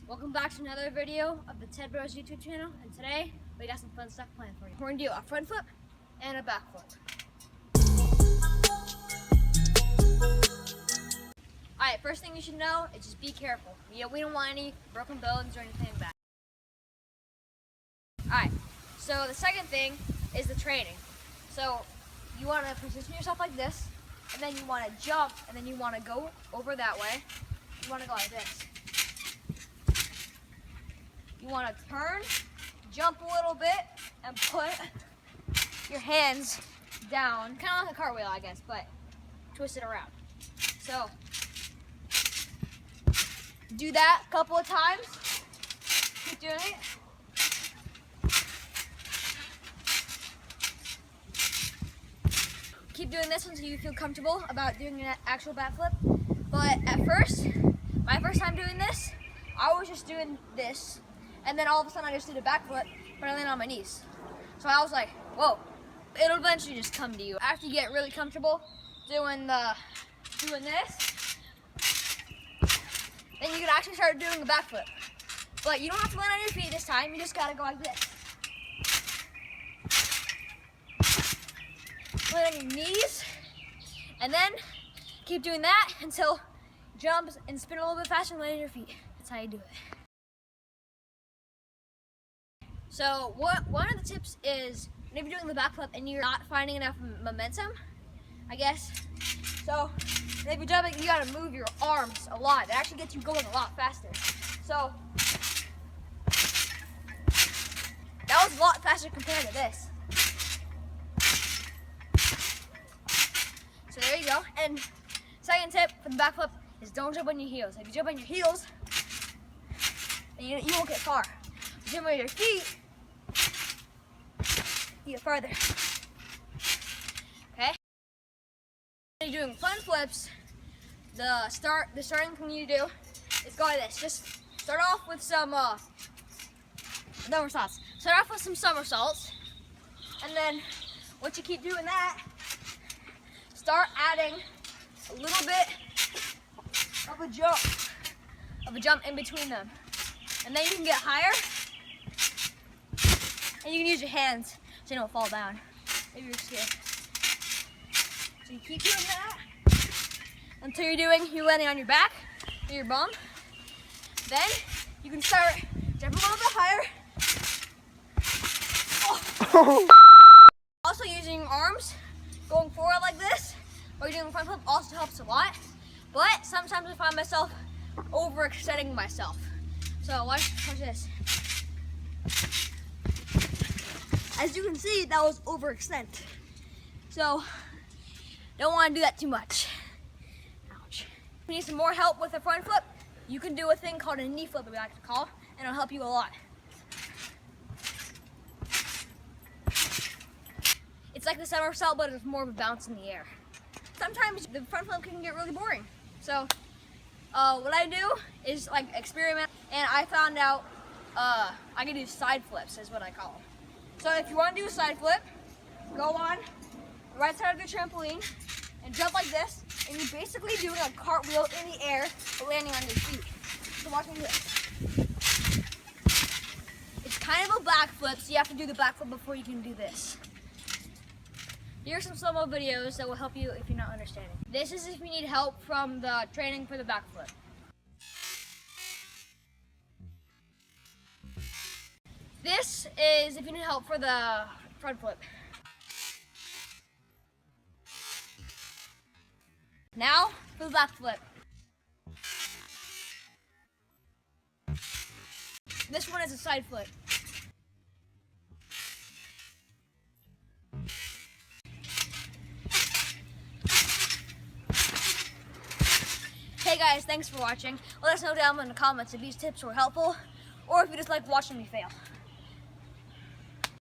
Welcome back to another video of the Ted Bros YouTube channel, and today we got some fun stuff planned for you. We're gonna do a front flip and a back flip. Alright, first thing you should know is just be careful. We don't want any broken bones or anything back. Alright, so the second thing is the training. So you want to position yourself like this, and then you want to jump, and then you want to go over that way. You want to go like this. You want to turn, jump a little bit, and put your hands down. Kind of like a cartwheel, I guess, but twist it around. So do that a couple of times. Keep doing it. Keep doing this until you feel comfortable about doing an actual backflip. But at first, my first time doing this, I was just doing this, and then all of a sudden I just did a backflip, but I landed on my knees. So I was like, whoa, it'll eventually just come to you. After you get really comfortable doing this, then you can actually start doing the backflip. But you don't have to land on your feet this time, you just gotta go like this. Land on your knees, and then keep doing that until you jump and spin a little bit faster and land on your feet. That's how you do it. So one of the tips is maybe doing the backflip and you're not finding enough momentum, I guess. So if you're jumping, you gotta move your arms a lot. It actually gets you going a lot faster. So that was a lot faster compared to this. So there you go. And second tip for the backflip is don't jump on your heels. If you jump on your heels, then you won't get far. If you jump on your feet, you get farther. Okay? When you're doing front flips, the starting thing you do is go like this. Just start off with some somersaults. Start off with some somersaults, and then once you keep doing that, start adding a little bit of a jump in between them. And then you can get higher, and you can use your hands so you don't fall down. Maybe you're scared. So you keep doing that until you're landing on your back or your bum. Then you can start jumping a little bit higher. Oh. Also using your arms, going forward like this, while you're doing the front flip also helps a lot. But sometimes I find myself overextending myself. So watch this. As you can see, that was overextend. So don't want to do that too much. Ouch. If you need some more help with the front flip, you can do a thing called a knee flip, we like to call, and it'll help you a lot. It's like the somersault, but it's more of a bounce in the air. Sometimes the front flip can get really boring. So what I do is like experiment, and I found out I can do side flips is what I call them. So if you want to do a side flip, go on the right side of the trampoline and jump like this, and you're basically doing a cartwheel in the air but landing on your feet. So watch me do this. It's kind of a backflip, so you have to do the backflip before you can do this. Here are some slow-mo videos that will help you if you're not understanding. This is if you need help from the training for the backflip. This is if you need help for the front flip. Now for the back flip. This one is a side flip. Hey guys, thanks for watching. Let us know down in the comments if these tips were helpful or if you just like watching me fail.